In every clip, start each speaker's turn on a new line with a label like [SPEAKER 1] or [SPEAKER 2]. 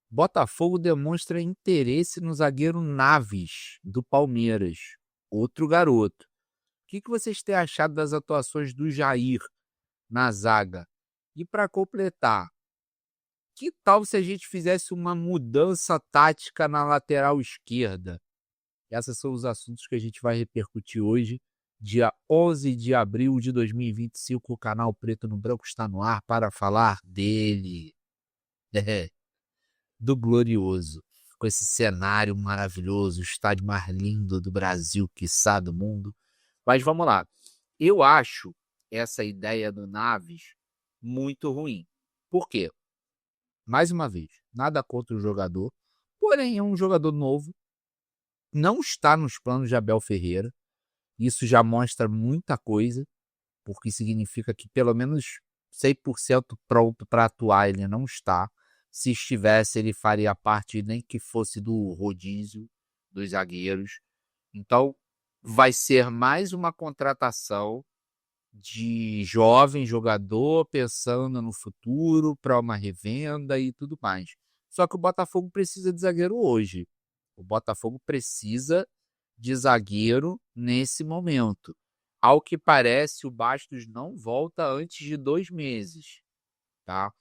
[SPEAKER 1] Botafogo demonstra interesse no zagueiro Naves, do Palmeiras, outro garoto. O que vocês têm achado das atuações do Jair na zaga? E para completar, que tal se a gente fizesse uma mudança tática na lateral esquerda? Esses são os assuntos que a gente vai repercutir hoje, dia 11 de abril de 2025. O canal Preto no Branco está no ar para falar dele, do Glorioso, com esse cenário maravilhoso, o estádio mais lindo do Brasil, quiçá do mundo. Mas vamos lá. Eu acho essa ideia do Naves muito ruim. Por quê? Mais uma vez, nada contra o jogador, porém é um jogador novo, não está nos planos de Abel Ferreira. Isso já mostra muita coisa, porque significa que pelo menos 100% pronto para atuar ele não está. Se estivesse, ele faria parte nem que fosse do rodízio dos zagueiros. Então, vai ser mais uma contratação de jovem jogador pensando no futuro para uma revenda e tudo mais. Só que o Botafogo precisa de zagueiro hoje. O Botafogo precisa de zagueiro nesse momento. Ao que parece, o Bastos não volta antes de 2 meses, tá?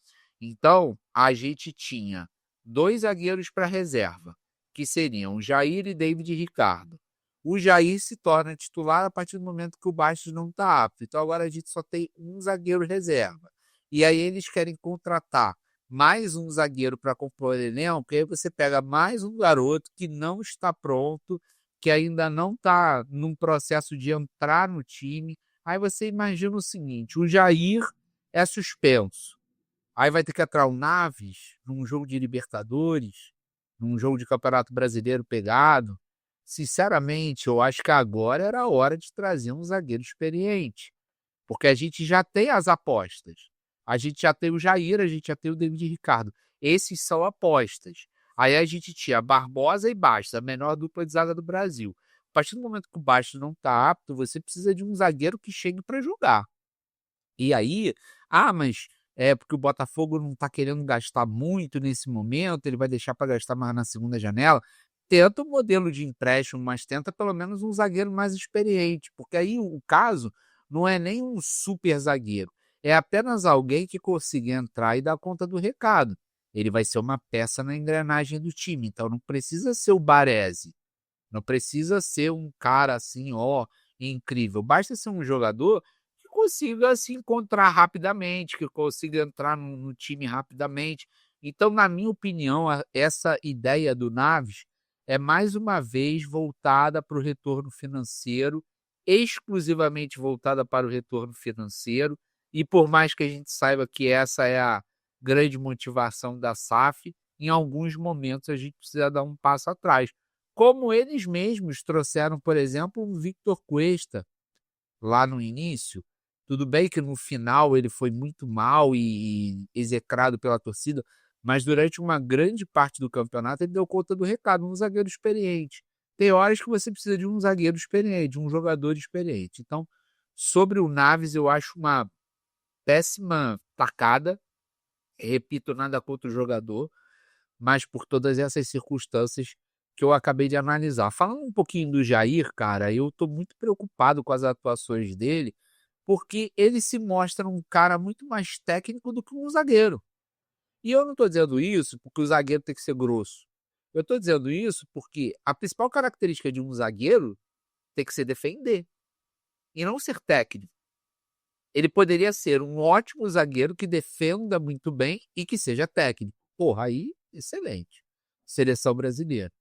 [SPEAKER 1] Então, a gente tinha 2 zagueiros para reserva, que seriam Jair e David Ricardo. O Jair se torna titular a partir do momento que o Bastos não está apto. Então, agora a gente só tem um zagueiro reserva. E aí eles querem contratar mais um zagueiro para compor o elenco, e aí você pega mais um garoto que não está pronto, que ainda não está num processo de entrar no time. Aí você imagina o seguinte, o Jair é suspenso. Aí vai ter que entrar o Naves num jogo de Libertadores, num jogo de Campeonato Brasileiro pegado. Sinceramente, eu acho que agora era a hora de trazer um zagueiro experiente, porque a gente já tem as apostas. A gente já tem o Jair, a gente já tem o David Ricardo. Esses são apostas. Aí a gente tinha Barbosa e Bastos, a menor dupla de zaga do Brasil. A partir do momento que o Bastos não está apto, você precisa de um zagueiro que chegue para jogar. E aí, mas é porque o Botafogo não está querendo gastar muito nesse momento, ele vai deixar para gastar mais na segunda janela. Tenta um modelo de empréstimo, mas tenta pelo menos um zagueiro mais experiente, porque aí o caso não é nem um super zagueiro, é apenas alguém que consiga entrar e dar conta do recado. Ele vai ser uma peça na engrenagem do time, então não precisa ser o Baresi, não precisa ser um cara assim, incrível. Basta ser um jogador que consiga se encontrar rapidamente, que consiga entrar no time rapidamente. Então, na minha opinião, essa ideia do Naves é mais uma vez voltada para o retorno financeiro, exclusivamente voltada para o retorno financeiro. E por mais que a gente saiba que essa é a grande motivação da SAF, em alguns momentos a gente precisa dar um passo atrás. Como eles mesmos trouxeram, por exemplo, o Victor Cuesta lá no início. Tudo bem que no final ele foi muito mal e execrado pela torcida, mas durante uma grande parte do campeonato ele deu conta do recado, um zagueiro experiente. Tem horas que você precisa de um zagueiro experiente, de um jogador experiente. Então, sobre o Naves, eu acho uma péssima tacada. Repito, nada contra o jogador, mas por todas essas circunstâncias que eu acabei de analisar. Falando um pouquinho do Jair, cara, eu estou muito preocupado com as atuações dele, porque ele se mostra um cara muito mais técnico do que um zagueiro. E eu não estou dizendo isso porque o zagueiro tem que ser grosso. Eu estou dizendo isso porque a principal característica de um zagueiro tem que ser defender e não ser técnico. Ele poderia ser um ótimo zagueiro que defenda muito bem e que seja técnico. Porra, aí, excelente. Seleção brasileira.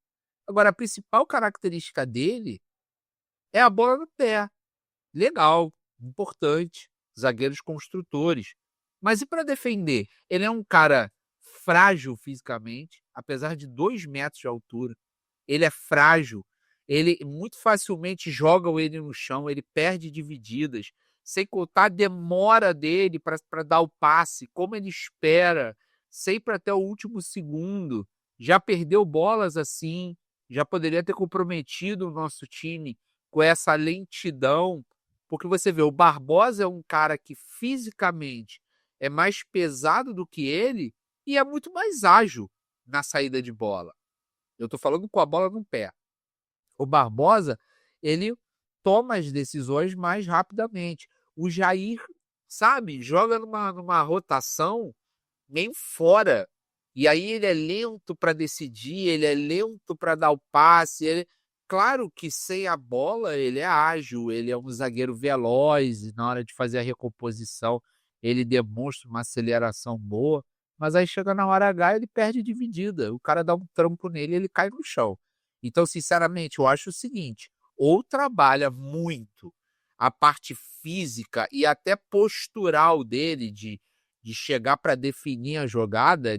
[SPEAKER 1] Agora, a principal característica dele é a bola no pé. Legal, importante, zagueiros construtores. Mas e para defender? Ele é um cara frágil fisicamente, apesar de 2 metros de altura. Ele é frágil. Ele muito facilmente jogam ele no chão, ele perde divididas. Sem contar a demora dele para dar o passe, como ele espera, sempre até o último segundo. Já perdeu bolas assim, já poderia ter comprometido o nosso time com essa lentidão, porque você vê, o Barbosa é um cara que fisicamente é mais pesado do que ele e é muito mais ágil. na saída de bola. Eu tô falando com a bola no pé. O Barbosa, ele toma as decisões mais rapidamente. O Jair, sabe, joga numa rotação meio fora. E aí ele é lento para decidir, ele é lento para dar o passe. Claro que sem a bola ele é ágil, ele é um zagueiro veloz e na hora de fazer a recomposição ele demonstra uma aceleração boa, mas aí chega na hora H ele perde dividida, o cara dá um trampo nele e ele cai no chão. Então, sinceramente, eu acho o seguinte, ou trabalha muito a parte física e até postural dele de chegar para definir a jogada,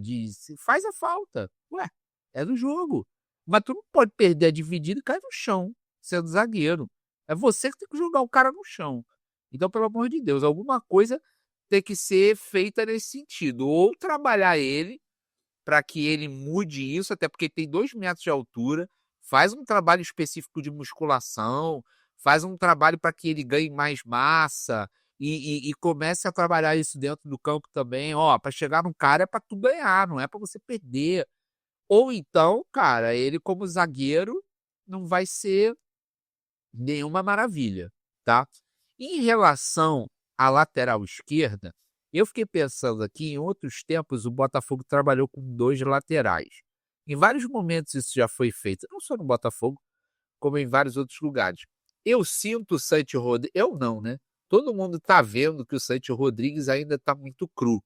[SPEAKER 1] faz a falta. Ué, é do jogo. Mas tu não pode perder a dividida e cair no chão, sendo zagueiro. É você que tem que jogar o cara no chão. Então, pelo amor de Deus, alguma coisa tem que ser feita nesse sentido. Ou trabalhar ele para que ele mude isso, até porque tem 2 metros de altura, faz um trabalho específico de musculação, faz um trabalho para que ele ganhe mais massa e comece a trabalhar isso dentro do campo também. Ó, para chegar no cara é para tu ganhar, não é para você perder. Ou então, cara, ele como zagueiro não vai ser nenhuma maravilha, tá? Em relação à lateral esquerda, eu fiquei pensando aqui, em outros tempos o Botafogo trabalhou com 2 laterais. Em vários momentos isso já foi feito, não só no Botafogo, como em vários outros lugares. Eu sinto o Santi Rodrigues, eu não, né? Todo mundo tá vendo que o Santi Rodrigues ainda tá muito cru.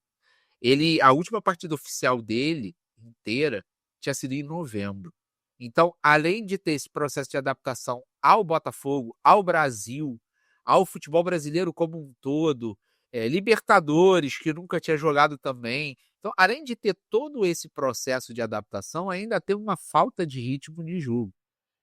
[SPEAKER 1] A última partida oficial dele inteira tinha sido em novembro. Então, além de ter esse processo de adaptação ao Botafogo, ao Brasil, ao futebol brasileiro como um todo, Libertadores, que nunca tinha jogado também. Então, além de ter todo esse processo de adaptação, ainda tem uma falta de ritmo de jogo.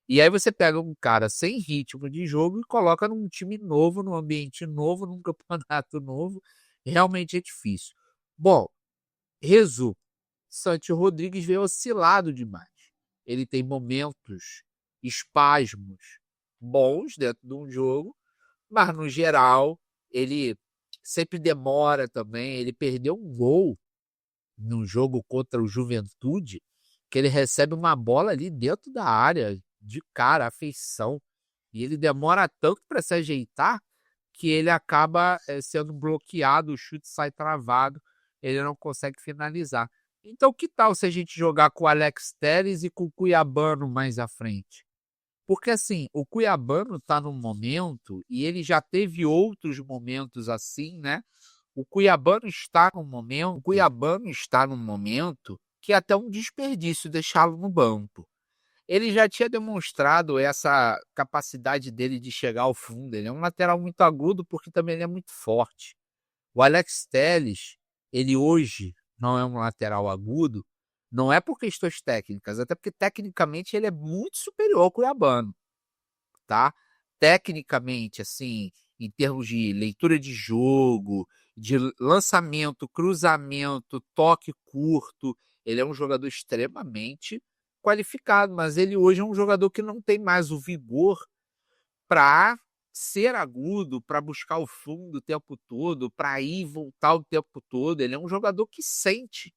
[SPEAKER 1] E aí você pega um cara sem ritmo de jogo e coloca num time novo, num ambiente novo, num campeonato novo. Realmente é difícil. Bom, resumo. Santi Rodrigues veio oscilado demais. Ele tem momentos, espasmos bons dentro de um jogo, mas no geral ele sempre demora também. Ele perdeu um gol num jogo contra o Juventude, que ele recebe uma bola ali dentro da área, de cara, a feição, e ele demora tanto para se ajeitar que ele acaba sendo bloqueado, o chute sai travado, ele não consegue finalizar. Então, que tal se a gente jogar com o Alex Telles e com o Cuiabano mais à frente? Porque assim, o Cuiabano está num momento, e ele já teve outros momentos assim, né? O Cuiabano está num momento que é até um desperdício deixá-lo no banco. Ele já tinha demonstrado essa capacidade dele de chegar ao fundo. Ele é um lateral muito agudo porque também ele é muito forte. O Alex Telles, ele hoje não é um lateral agudo, não é por questões técnicas, até porque tecnicamente ele é muito superior ao Cuiabano, tá? Tecnicamente, assim, em termos de leitura de jogo, de lançamento, cruzamento, toque curto, ele é um jogador extremamente qualificado, mas ele hoje é um jogador que não tem mais o vigor para ser agudo, para buscar o fundo o tempo todo, para ir e voltar o tempo todo. Ele é um jogador que sente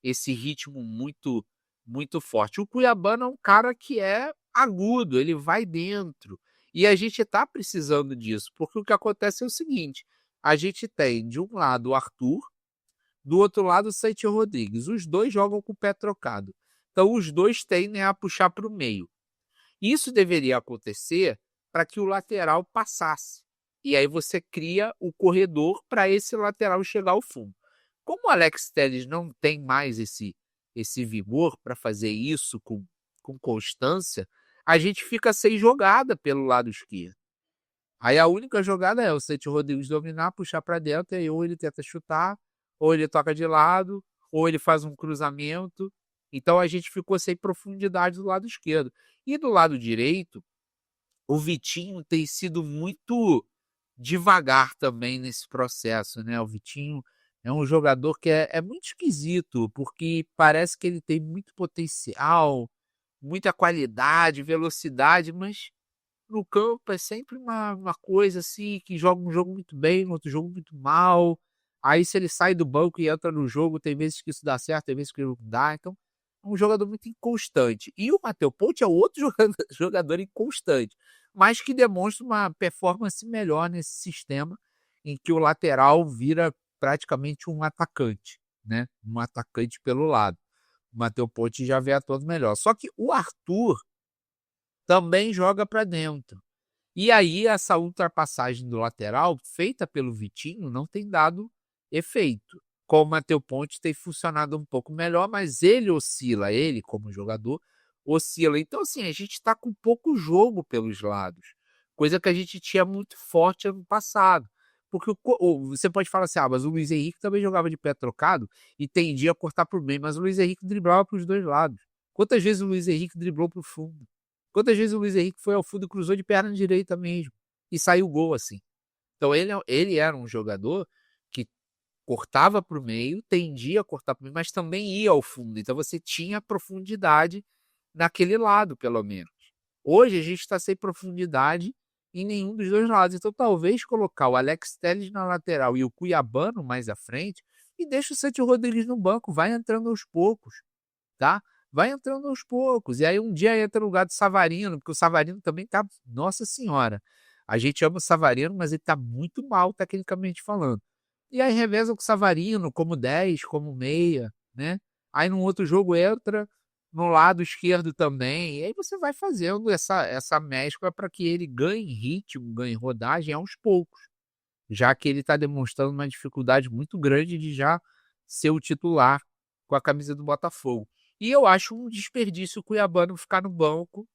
[SPEAKER 1] esse ritmo muito forte. O Cuiabano é um cara que é agudo, ele vai dentro. E a gente está precisando disso, porque o que acontece é o seguinte: a gente tem de um lado o Arthur, do outro lado o Santi Rodrigues. Os dois jogam com o pé trocado. Então os dois tendem a puxar para o meio. Isso deveria acontecer para que o lateral passasse. E aí você cria o corredor para esse lateral chegar ao fundo. Como o Alex Telles não tem mais esse vigor para fazer isso com constância, a gente fica sem jogada pelo lado esquerdo. Aí a única jogada é o Santi Rodrigues dominar, puxar para dentro, e aí ou ele tenta chutar, ou ele toca de lado, ou ele faz um cruzamento. Então a gente ficou sem profundidade do lado esquerdo. E do lado direito, o Vitinho tem sido muito devagar também nesse processo, né? O Vitinho é um jogador que é muito esquisito, porque parece que ele tem muito potencial, muita qualidade, velocidade, mas no campo é sempre uma coisa assim, que joga um jogo muito bem, no outro jogo muito mal. Aí se ele sai do banco e entra no jogo, tem vezes que isso dá certo, tem vezes que não dá. Então, um jogador muito inconstante. E o Matheus Ponte é outro jogador inconstante, mas que demonstra uma performance melhor nesse sistema em que o lateral vira praticamente um atacante, né? Um atacante pelo lado. O Matheus Ponte já vem atuando melhor. Só que o Arthur também joga para dentro. E aí essa ultrapassagem do lateral, feita pelo Vitinho, não tem dado efeito. Com o Matheus Ponte tem funcionado um pouco melhor, mas ele oscila, ele como jogador, oscila. Então, assim, a gente está com pouco jogo pelos lados, coisa que a gente tinha muito forte ano passado. Porque você pode falar assim, mas o Luiz Henrique também jogava de pé trocado e tendia a cortar por meio, mas o Luiz Henrique driblava para os dois lados. Quantas vezes o Luiz Henrique driblou para o fundo? Quantas vezes o Luiz Henrique foi ao fundo e cruzou de perna direita mesmo e saiu gol assim? Então ele era um jogador que cortava para o meio, tendia a cortar para o meio, mas também ia ao fundo. Então você tinha profundidade naquele lado, pelo menos. Hoje a gente está sem profundidade em nenhum dos dois lados. Então talvez colocar o Alex Telles na lateral e o Cuiabano mais à frente e deixa o Santi Rodrigues no banco, vai entrando aos poucos, tá? Vai entrando aos poucos. E aí um dia entra no lugar do Savarino, porque o Savarino também tá, nossa senhora, a gente ama o Savarino, mas ele tá muito mal tecnicamente falando. E aí reveza com o Savarino como 10, como meia, né? Aí num outro jogo entra no lado esquerdo também. E aí você vai fazendo essa mescla para que ele ganhe ritmo, ganhe rodagem aos poucos, já que ele está demonstrando uma dificuldade muito grande de já ser o titular com a camisa do Botafogo. E eu acho um desperdício o Cuiabano ficar no banco,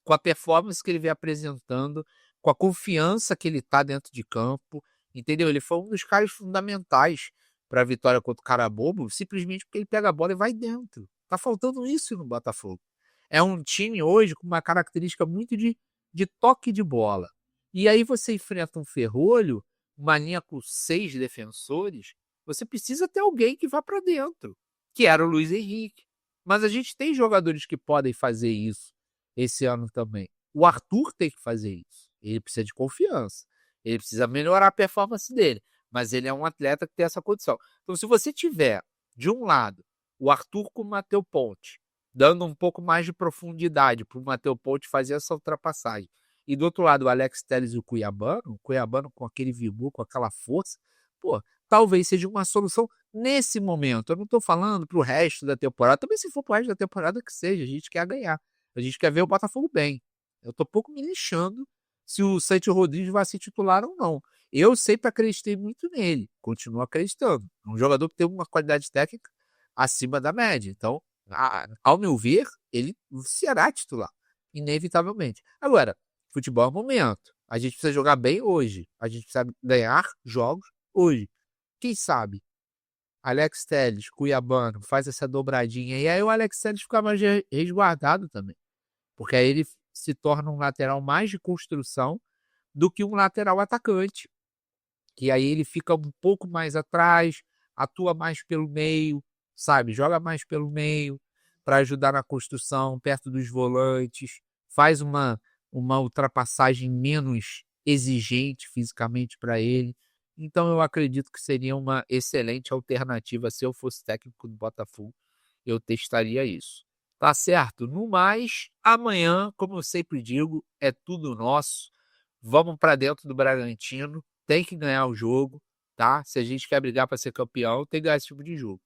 [SPEAKER 1] com a performance que ele vem apresentando, com a confiança que ele está dentro de campo, entendeu? Ele foi um dos caras fundamentais para a vitória contra o Carabobo, simplesmente porque ele pega a bola e vai dentro. Tá faltando isso no Botafogo. É um time hoje com uma característica muito de toque de bola. E aí você enfrenta um ferrolho, uma linha com 6 defensores, você precisa ter alguém que vá para dentro, que era o Luiz Henrique. Mas a gente tem jogadores que podem fazer isso esse ano também. O Arthur tem que fazer isso. Ele precisa de confiança. Ele precisa melhorar a performance dele. Mas ele é um atleta que tem essa condição. Então, se você tiver, de um lado, o Arthur com o Matheus Ponte, dando um pouco mais de profundidade para o Matheus Ponte fazer essa ultrapassagem, e do outro lado, o Alex Telles e o Cuiabano com aquele vigor, com aquela força, pô, talvez seja uma solução nesse momento. Eu não estou falando para o resto da temporada. Também se for para o resto da temporada que seja, a gente quer ganhar. A gente quer ver o Botafogo bem. Eu tô pouco me lixando se o Santi Rodrigues vai se titular ou não. Eu sempre acreditei muito nele, continuo acreditando. É um jogador que tem uma qualidade técnica acima da média. Então, ao meu ver, ele será titular, inevitavelmente. Agora, futebol é momento. A gente precisa jogar bem hoje. A gente precisa ganhar jogos hoje. Quem sabe Alex Telles, Cuiabano, faz essa dobradinha e aí o Alex Telles fica mais resguardado também. Porque aí ele se torna um lateral mais de construção do que um lateral atacante. Que aí ele fica um pouco mais atrás, atua mais pelo meio, sabe? Joga mais pelo meio para ajudar na construção, perto dos volantes, faz uma ultrapassagem menos exigente fisicamente para ele. Então eu acredito que seria uma excelente alternativa se eu fosse técnico do Botafogo, eu testaria isso. Tá certo? No mais, amanhã, como eu sempre digo, é tudo nosso. Vamos para dentro do Bragantino, tem que ganhar o jogo, tá? Se a gente quer brigar para ser campeão, tem que ganhar esse tipo de jogo.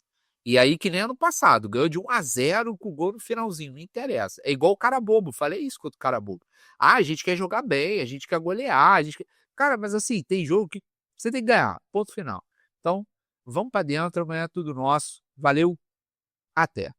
[SPEAKER 1] E aí, que nem ano passado, ganhou de 1-0 com o gol no finalzinho, não interessa. É igual o Carabobo, falei isso contra o Carabobo. A gente quer jogar bem, a gente quer golear, a gente quer... Cara, mas assim, tem jogo que você tem que ganhar, ponto final. Então, vamos para dentro, amanhã é tudo nosso. Valeu, até.